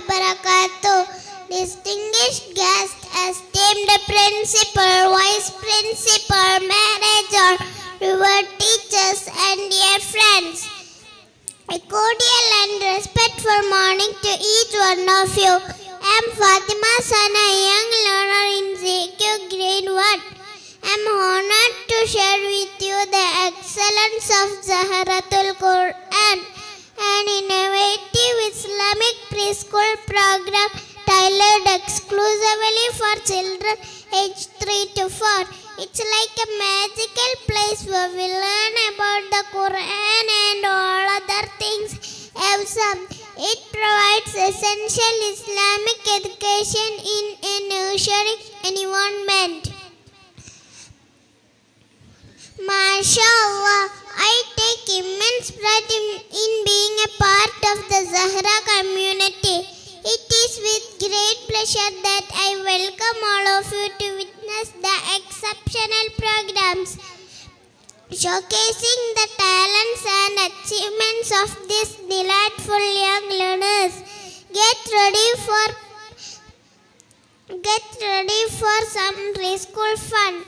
wabarakatuh. Distinguished guests, esteemed principal, vice principal, manager, revered teachers, and dear friends. A cordial and respectful morning to each one of you. I am Fatima Sana, a young learner in CQ Grade 1. I am honored to share with you the excellence of Zahratul Quran, an innovative Islamic preschool program tailored exclusively for children aged 3 to 4. It's like a magical place where we learn about the Quran and all other things awesome. It provides essential Islamic education in a nurturing environment. MashaAllah, I take immense pride in being a part of the Zahra community. It is with great pleasure that I welcome all of you to witness the exceptional programs showcasing the talents and achievements of these delightful young learners. Get ready for some preschool fun.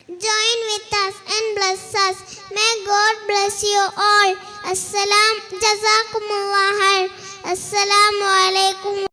Join with us and bless us. May God bless you all. Jazakumullah khair. Assalamu alaikum.